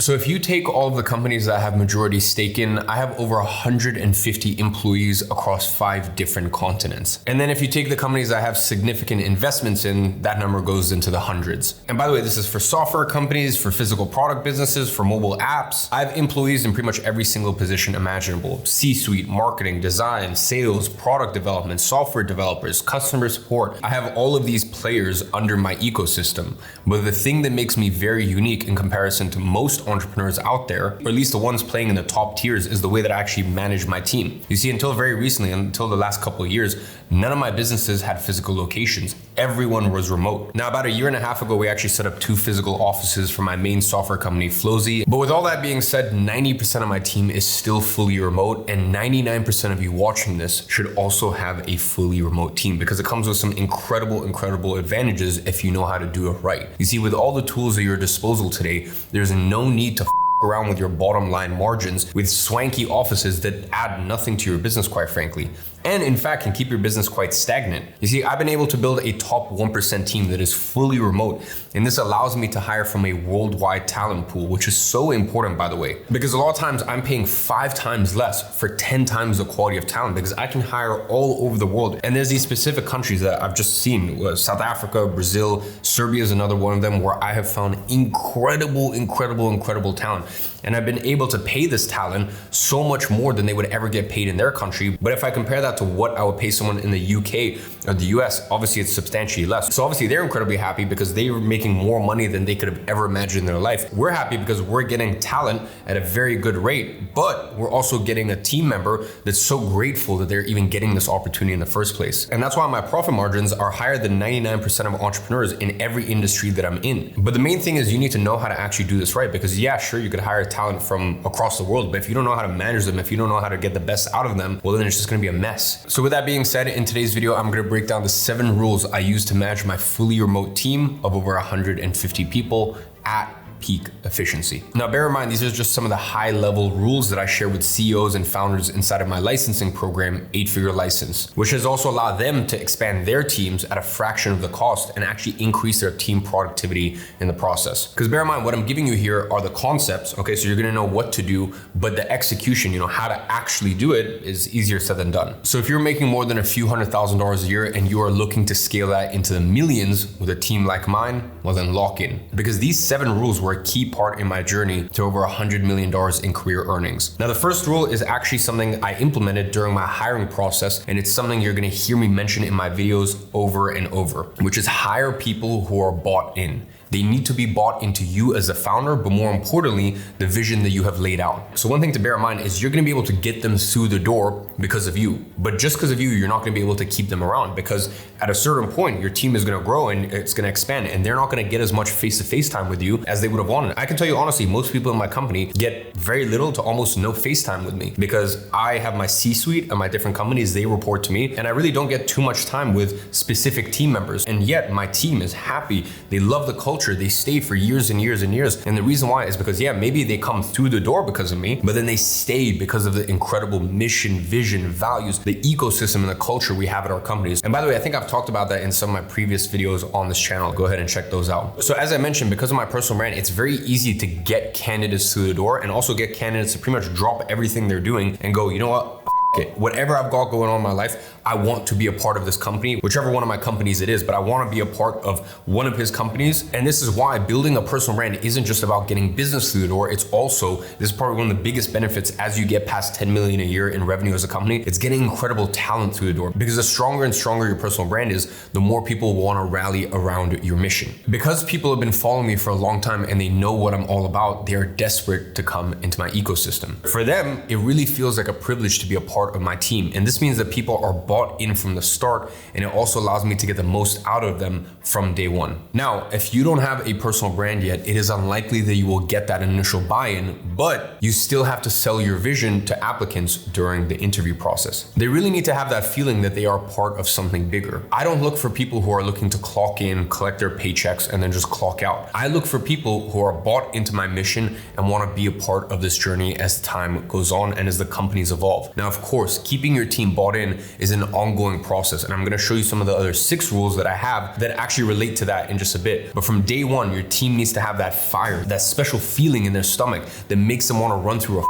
So if you take all of the companies that I have majority stake in, I have over 150 employees across 5 different continents. And then if you take the companies I have significant investments in, that number goes into the hundreds. And by the way, this is for software companies, for physical product businesses, for mobile apps. I have employees in pretty much every single position imaginable. C-suite, marketing, design, sales, product development, software developers, customer support. I have all of these players under my ecosystem. But the thing that makes me very unique in comparison to most entrepreneurs out there, or at least the ones playing in the top tiers, is the way that I actually manage my team. You see, until very recently, until the last couple of years, none of my businesses had physical locations. Everyone was remote. Now, about a year and a half ago, we actually set up 2 physical offices for my main software company, Flowzy. But with all that being said, 90% of my team is still fully remote, and 99% of you watching this should also have a fully remote team because it comes with some incredible advantages if you know how to do it right. You see, with all the tools at your disposal today, there's no need to around with your bottom line margins with swanky offices that add nothing to your business, quite frankly. And in fact, can keep your business quite stagnant. You see, I've been able to build a top 1% team that is fully remote. And this allows me to hire from a worldwide talent pool, which is so important, by the way, because a lot of times I'm paying 5 times less for 10 times the quality of talent because I can hire all over the world. And there's these specific countries that I've just seen, South Africa, Brazil, Serbia is another one of them where I have found incredible talent. And I've been able to pay this talent so much more than they would ever get paid in their country. But if I compare that to what I would pay someone in the UK or the US, obviously it's substantially less. So obviously they're incredibly happy because they were making more money than they could have ever imagined in their life. We're happy because we're getting talent at a very good rate, but we're also getting a team member that's so grateful that they're even getting this opportunity in the first place. And that's why my profit margins are higher than 99% of entrepreneurs in every industry that I'm in. But the main thing is you need to know how to actually do this right, because yeah, sure, you could hire talent from across the world, but if you don't know how to manage them, if you don't know how to get the best out of them, well, then it's just gonna be a mess. So with that being said, in today's video, I'm gonna break down the 7 rules I use to manage my fully remote team of over 150 people at peak efficiency. Now, bear in mind, these are just some of the high level rules that I share with CEOs and founders inside of my licensing program, 8-Figure License, which has also allowed them to expand their teams at a fraction of the cost and actually increase their team productivity in the process. Because bear in mind, what I'm giving you here are the concepts, okay? So you're gonna know what to do, but the execution, how to actually do it is easier said than done. So if you're making more than a few $100,000 a year and you are looking to scale that into the millions with a team like mine, well then lock in. Because these 7 rules were a key part in my journey to over $100 million in career earnings. Now, the first rule is actually something I implemented during my hiring process, and it's something you're gonna hear me mention in my videos over and over, which is hire people who are bought in. They need to be bought into you as a founder, but more importantly, the vision that you have laid out. So one thing to bear in mind is you're gonna be able to get them through the door because of you. But just because of you, you're not gonna be able to keep them around, because at a certain point, your team is gonna grow and it's gonna expand, and they're not gonna get as much face-to-face time with you as they would have wanted. I can tell you honestly, most people in my company get very little to almost no FaceTime with me because I have my C-suite and my different companies, they report to me, and I really don't get too much time with specific team members. And yet my team is happy. They love the culture. They stay for years and years and years. And the reason why is because, yeah, maybe they come through the door because of me, but then they stay because of the incredible mission, vision, values, the ecosystem and the culture we have at our companies. And by the way, I think I've talked about that in some of my previous videos on this channel. Go ahead and check those out. So as I mentioned, because of my personal brand, it's very easy to get candidates through the door and also get candidates to pretty much drop everything they're doing and go, you know what? Okay, whatever I've got going on in my life, I want to be a part of this company, whichever one of my companies it is, but I want to be a part of one of his companies. And this is why building a personal brand isn't just about getting business through the door. It's also, this is probably one of the biggest benefits as you get past 10 million a year in revenue as a company, it's getting incredible talent through the door. Because the stronger and stronger your personal brand is, the more people want to rally around your mission. Because people have been following me for a long time and they know what I'm all about, they are desperate to come into my ecosystem. For them, it really feels like a privilege to be a part of my team. And this means that people are bought in from the start, and it also allows me to get the most out of them from day one. Now, if you don't have a personal brand yet, it is unlikely that you will get that initial buy-in, but you still have to sell your vision to applicants during the interview process. They really need to have that feeling that they are part of something bigger. I don't look for people who are looking to clock in, collect their paychecks, and then just clock out. I look for people who are bought into my mission and want to be a part of this journey as time goes on and as the companies evolve. Now, of course, keeping your team bought in is an an ongoing process. And I'm gonna show you some of the other 6 rules that I have that actually relate to that in just a bit. But from day one, your team needs to have that fire, that special feeling in their stomach that makes them wanna run through a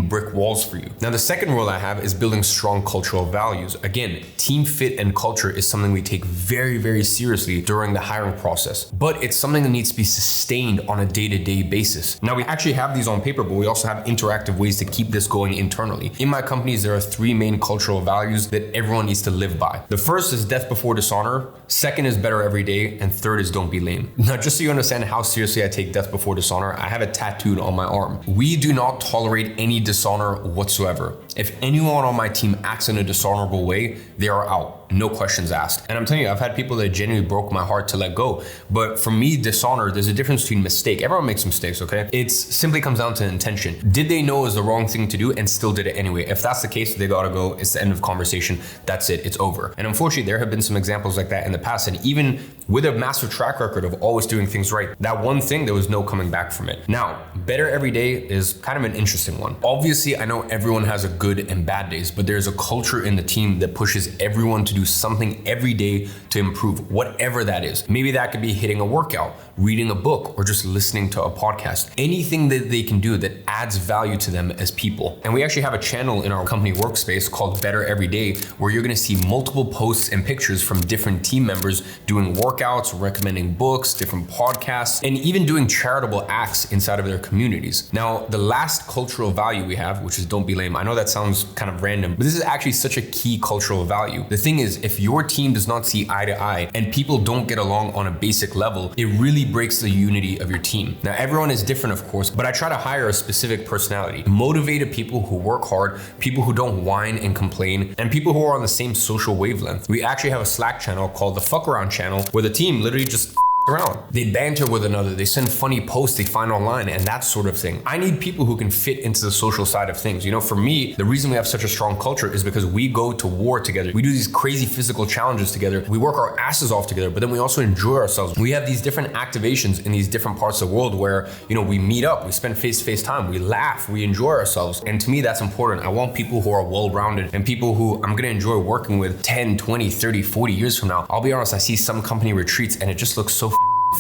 brick walls for you. Now, the second rule I have is building strong cultural values. Again, team fit and culture is something we take very, very seriously during the hiring process, but it's something that needs to be sustained on a day-to-day basis. Now, we actually have these on paper, but we also have interactive ways to keep this going internally. In my companies, there are 3 main cultural values that everyone needs to live by. The first is death before dishonor. Second is better every day. And third is don't be lame. Now, just so you understand how seriously I take death before dishonor, I have it tattooed on my arm. We do not tolerate any dishonor whatsoever. If anyone on my team acts in a dishonorable way, they are out. No questions asked. And I'm telling you, I've had people that genuinely broke my heart to let go. But for me, dishonor, there's a difference between mistake. Everyone makes mistakes, okay? It simply comes down to intention. Did they know it was the wrong thing to do and still did it anyway? If that's the case, they gotta go. It's the end of conversation. That's it. It's over. And unfortunately, there have been some examples like that in the past. And even with a massive track record of always doing things right, that one thing, there was no coming back from it. Now, better every day is kind of an interesting one. Obviously, I know everyone has a good and bad days, but there's a culture in the team that pushes everyone to do something every day to improve, whatever that is. Maybe that could be hitting a workout, reading a book, or just listening to a podcast. Anything that they can do that adds value to them as people. And we actually have a channel in our company workspace called Better Every Day, where you're gonna see multiple posts and pictures from different team members doing workouts, recommending books, different podcasts, and even doing charitable acts inside of their communities. Now, the last cultural value we have, which is don't be lame. I know that sounds kind of random, but this is actually such a key cultural value. The thing is, if your team does not see eye to eye and people don't get along on a basic level, it really breaks the unity of your team. Now, everyone is different, of course, but I try to hire a specific personality. Motivated people who work hard, people who don't whine and complain, and people who are on the same social wavelength. We actually have a Slack channel called the Fuck Around channel, where the team literally just around. They banter with another, they send funny posts they find online and that sort of thing. I need people who can fit into the social side of things. You know, for me, the reason we have such a strong culture is because we go to war together. We do these crazy physical challenges together. We work our asses off together, but then we also enjoy ourselves. We have these different activations in these different parts of the world where, you know, we meet up, we spend face-to-face time, we laugh, we enjoy ourselves. And to me, that's important. I want people who are well-rounded and people who I'm gonna enjoy working with 10, 20, 30, 40 years from now. I'll be honest, I see some company retreats and it just looks so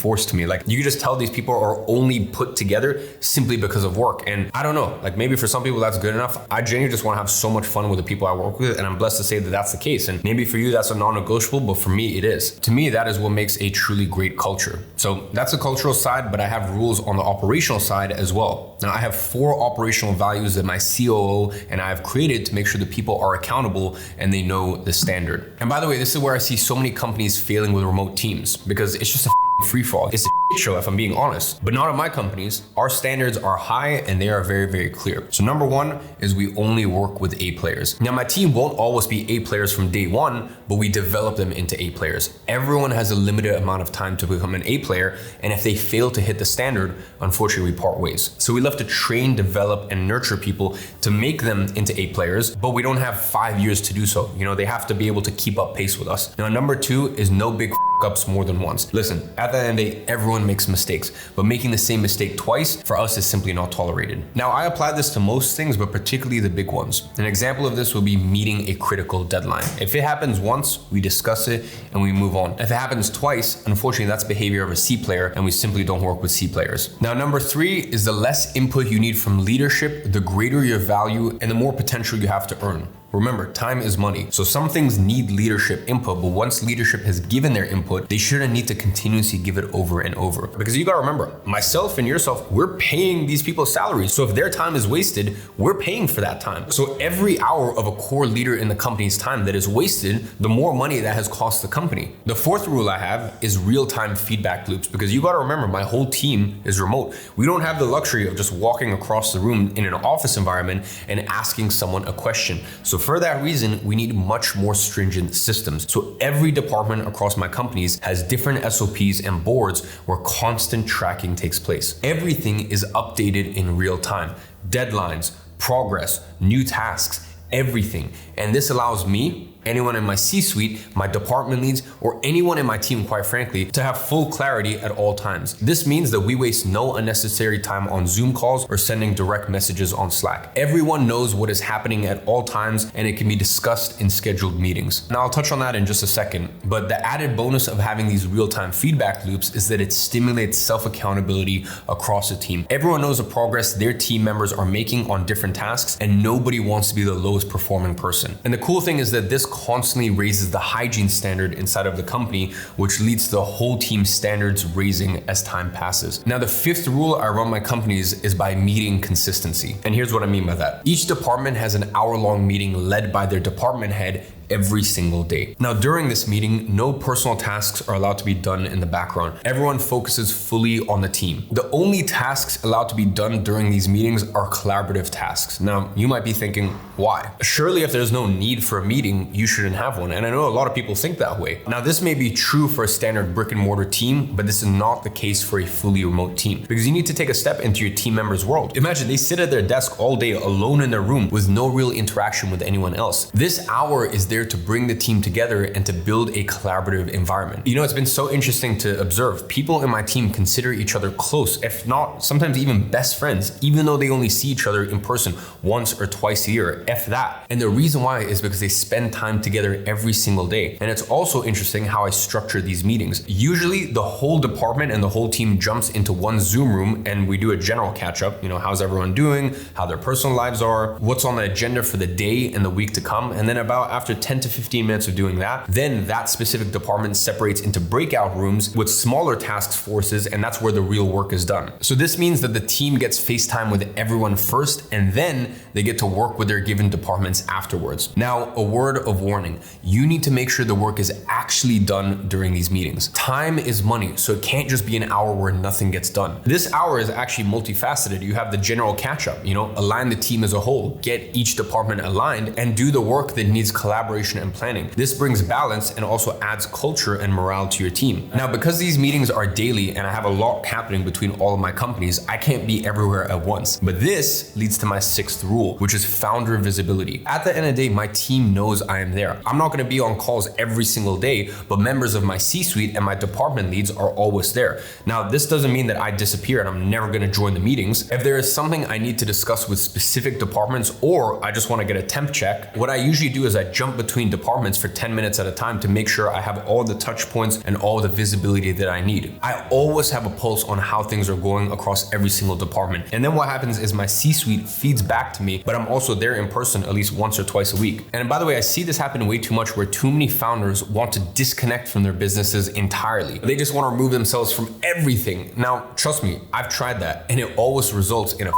forced to me. Like, you can just tell these people are only put together simply because of work. And I don't know, like maybe for some people that's good enough. I genuinely just want to have so much fun with the people I work with, and I'm blessed to say that that's the case. And maybe for you that's a non-negotiable, but for me it is. To me, that is what makes a truly great culture. So that's the cultural side, but I have rules on the operational side as well. Now, I have 4 operational values that my COO and I have created to make sure that people are accountable and they know the standard. And by the way, this is where I see so many companies failing with remote teams, because it's just a free fall. It's a shit show if I'm being honest, but not in my companies. Our standards are high and they are very, very clear. So number 1 is we only work with A players. Now, my team won't always be A players from day 1, but we develop them into A players. Everyone has a limited amount of time to become an A player, and if they fail to hit the standard, unfortunately we part ways. So we love to train, develop, and nurture people to make them into A players, but we don't have 5 years to do so. You know, they have to be able to keep up pace with us. Now, number 2 is no big ups more than once. Listen, at the end of the day, everyone makes mistakes, but making the same mistake twice for us is simply not tolerated. Now, I apply this to most things, but particularly the big ones. An example of this will be meeting a critical deadline. If it happens once, we discuss it and we move on. If it happens twice, unfortunately, that's behavior of a C player, and we simply don't work with C players. Now, number 3 is the less input you need from leadership, the greater your value and the more potential you have to earn. Remember, time is money. So some things need leadership input, but once leadership has given their input, they shouldn't need to continuously give it over and over. Because you gotta remember, myself and yourself, we're paying these people's salaries. So if their time is wasted, we're paying for that time. So every hour of a core leader in the company's time that is wasted, the more money that has cost the company. The 4th rule I have is real-time feedback loops, because you gotta remember, my whole team is remote. We don't have the luxury of just walking across the room in an office environment and asking someone a question. So for that reason, we need much more stringent systems. So every department across my companies has different SOPs and boards where constant tracking takes place. Everything is updated in real time. Deadlines, progress, new tasks, everything. And this allows me anyone in my C-suite, my department leads, or anyone in my team, quite frankly, to have full clarity at all times. This means that we waste no unnecessary time on Zoom calls or sending direct messages on Slack. Everyone knows what is happening at all times, and it can be discussed in scheduled meetings. Now, I'll touch on that in just a second, but the added bonus of having these real-time feedback loops is that it stimulates self-accountability across the team. Everyone knows the progress their team members are making on different tasks, and nobody wants to be the lowest performing person. And the cool thing is that this constantly raises the hygiene standard inside of the company, which leads to the whole team's standards raising as time passes. Now, the fifth rule I run my companies is by meeting consistency. And here's what I mean by that. Each department has an hour-long meeting led by their department head every single day. Now, during this meeting, no personal tasks are allowed to be done in the background. Everyone focuses fully on the team. The only tasks allowed to be done during these meetings are collaborative tasks. Now, you might be thinking, why? Surely if there's no need for a meeting, you shouldn't have one. And I know a lot of people think that way. Now, this may be true for a standard brick and mortar team, but this is not the case for a fully remote team, because you need to take a step into your team members' world. Imagine they sit at their desk all day alone in their room with no real interaction with anyone else. This hour is there to bring the team together and to build a collaborative environment. You know, it's been so interesting to observe. People in my team consider each other close, if not sometimes even best friends, even though they only see each other in person once or twice a year, if that. And the reason why is because they spend time together every single day. And it's also interesting how I structure these meetings. Usually the whole department and the whole team jumps into one Zoom room and we do a general catch up. You know, how's everyone doing, how their personal lives are, what's on the agenda for the day and the week to come. And then about after 10 to 15 minutes of doing that, then that specific department separates into breakout rooms with smaller task forces, and that's where the real work is done. So this means that the team gets FaceTime with everyone first, and then they get to work with their given departments afterwards. Now, a word of warning. You need to make sure the work is actually done during these meetings. Time is money, so it can't just be an hour where nothing gets done. This hour is actually multifaceted. You have the general catch-up, align the team as a whole, get each department aligned, and do the work that needs collaboration and planning. This brings balance and also adds culture and morale to your team. Now, because these meetings are daily and I have a lot happening between all of my companies, I can't be everywhere at once. But this leads to my sixth rule, which is founder visibility. At the end of the day, my team knows I am there. I'm not going to be on calls every single day, but members of my C-suite and my department leads are always there. Now, this doesn't mean that I disappear and I'm never going to join the meetings. If there is something I need to discuss with specific departments, or I just want to get a temp check, what I usually do is I jump between departments for 10 minutes at a time to make sure I have all the touch points and all the visibility that I need. I always have a pulse on how things are going across every single department. And then what happens is my C-suite feeds back to me, but I'm also there in person at least once or twice a week. And by the way, I see this happen way too much where too many founders want to disconnect from their businesses entirely. They just want to remove themselves from everything. Now, trust me, I've tried that and it always results in a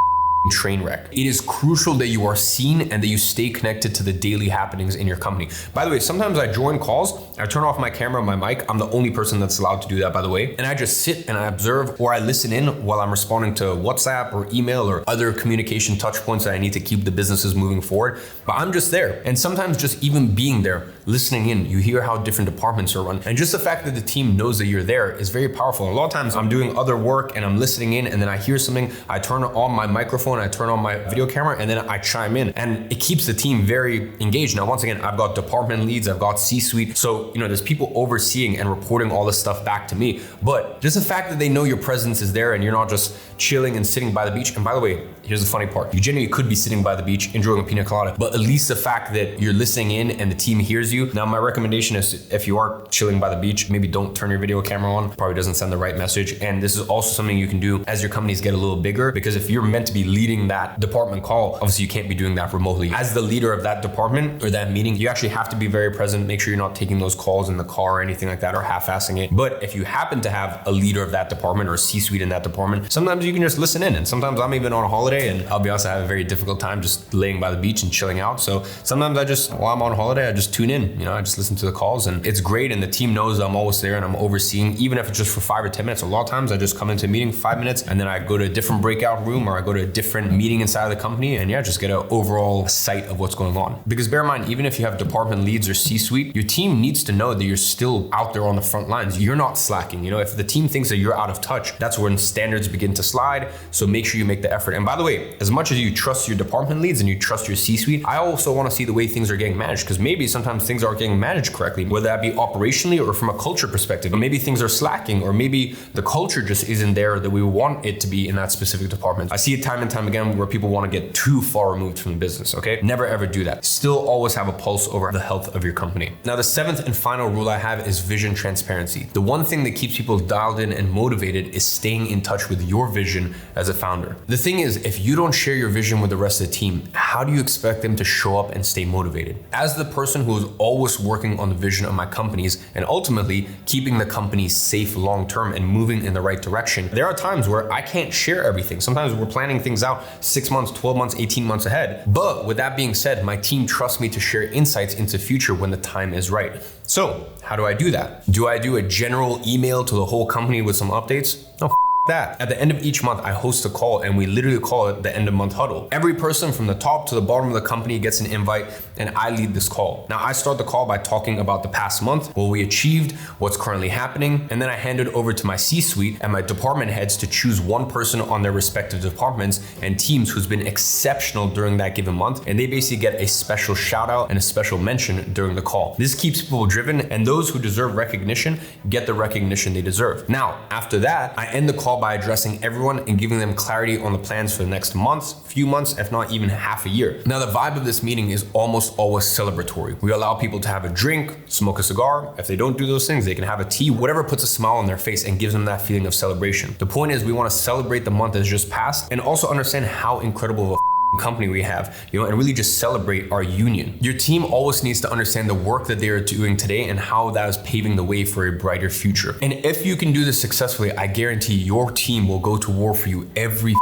train wreck. It is crucial that you are seen and that you stay connected to the daily happenings in your company. By the way, sometimes I join calls, I turn off my camera and my mic. I'm the only person that's allowed to do that, by the way. And I just sit and I observe, or I listen in while I'm responding to WhatsApp or email or other communication touch points that I need to keep the businesses moving forward. But I'm just there. And sometimes just even being there, listening in, you hear how different departments are run. And just the fact that the team knows that you're there is very powerful. A lot of times I'm doing other work and I'm listening in, and then I hear something, I turn on my microphone, I turn on my video camera, and then I chime in, and it keeps the team very engaged. Now, once again, I've got department leads, I've got C-suite. So, there's people overseeing and reporting all this stuff back to me. But just the fact that they know your presence is there and you're not just chilling and sitting by the beach. And by the way, here's the funny part. You genuinely could be sitting by the beach enjoying a pina colada, but at least the fact that you're listening in and the team hears you. Now, my recommendation is if you are chilling by the beach, maybe don't turn your video camera on. Probably doesn't send the right message. And this is also something you can do as your companies get a little bigger, because if you're meant to be leading that department call, obviously you can't be doing that remotely. As the leader of that department or that meeting, you actually have to be very present. Make sure you're not taking those calls in the car or anything like that, or half-assing it. But if you happen to have a leader of that department or a C-suite in that department, sometimes you can just listen in. And sometimes I'm even on a holiday, and I'll be honest, I have a very difficult time just laying by the beach and chilling out. So sometimes while I'm on holiday, I just tune in, I just listen to the calls, and it's great. And the team knows I'm always there and I'm overseeing, even if it's just for 5 or 10 minutes. A lot of times I just come into a meeting 5 minutes and then I go to a different breakout room or I go to a different meeting inside of the company, and just get an overall sight of what's going on. Because bear in mind, even if you have department leads or C-suite, your team needs to know that you're still out there on the front lines. You're not slacking. If the team thinks that you're out of touch, that's when standards begin to slide. So make sure you make the effort. And by the way, as much as you trust your department leads and you trust your C-suite, I also want to see the way things are getting managed, because maybe sometimes things aren't getting managed correctly, whether that be operationally or from a culture perspective. Or maybe things are slacking, or maybe the culture just isn't there that we want it to be in that specific department. I see it time and time again where people want to get too far removed from the business, okay? Never ever do that. Still always have a pulse over the health of your company. Now, the seventh and final rule I have is vision transparency. The one thing that keeps people dialed in and motivated is staying in touch with your vision as a founder. The thing is, if you don't share your vision with the rest of the team, how do you expect them to show up and stay motivated? As the person who is always working on the vision of my companies and ultimately keeping the company safe long-term and moving in the right direction, there are times where I can't share everything. Sometimes we're planning things out 6 months, 12 months, 18 months ahead. But with that being said, my team trusts me to share insights into the future when the time is right. So how do I do that? Do I do a general email to the whole company with some updates? No, that. At the end of each month, I host a call and we literally call it the end of month huddle. Every person from the top to the bottom of the company gets an invite and I lead this call. Now I start the call by talking about the past month, what we achieved, what's currently happening, and then I hand it over to my C-suite and my department heads to choose one person on their respective departments and teams who's been exceptional during that given month, and they basically get a special shout out and a special mention during the call. This keeps people driven, and those who deserve recognition get the recognition they deserve. Now, after that, I end the call by addressing everyone and giving them clarity on the plans for the next months, few months, if not even half a year. Now, the vibe of this meeting is almost always celebratory. We allow people to have a drink, smoke a cigar. If they don't do those things, they can have a tea, whatever puts a smile on their face and gives them that feeling of celebration. The point is, we want to celebrate the month that's just passed and also understand how incredible of a company we have, and really just celebrate our union. Your team always needs to understand the work that they are doing today and how that is paving the way for a brighter future. And if you can do this successfully, I guarantee your team will go to war for you every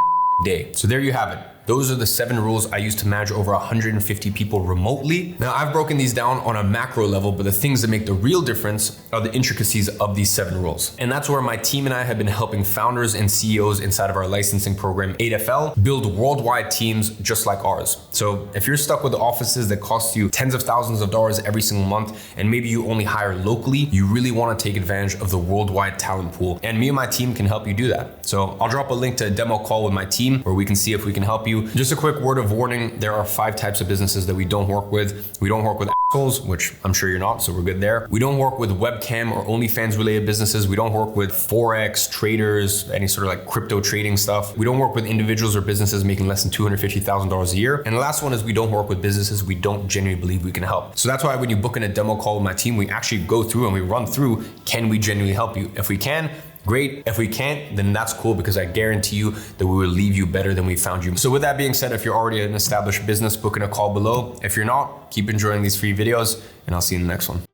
day. So there you have it. Those are the 7 rules I use to manage over 150 people remotely. Now, I've broken these down on a macro level, but the things that make the real difference are the intricacies of these 7 rules. And that's where my team and I have been helping founders and CEOs inside of our licensing program, 8FL, build worldwide teams just like ours. So if you're stuck with offices that cost you tens of thousands of dollars every single month, and maybe you only hire locally, you really want to take advantage of the worldwide talent pool. And me and my team can help you do that. So I'll drop a link to a demo call with my team where we can see if we can help you. Just a quick word of warning, there are 5 types of businesses that we don't work with. We don't work with assholes, which I'm sure you're not, so we're good there. We don't work with webcam or OnlyFans related businesses. We don't work with Forex, traders, any sort of like crypto trading stuff. We don't work with individuals or businesses making less than $250,000 a year. And the last one is we don't work with businesses we don't genuinely believe we can help. So that's why when you book in a demo call with my team, we actually go through and we run through, can we genuinely help you? If we can, great. If we can't, then that's cool, because I guarantee you that we will leave you better than we found you. So with that being said, if you're already an established business, book in a call below. If you're not, keep enjoying these free videos and I'll see you in the next one.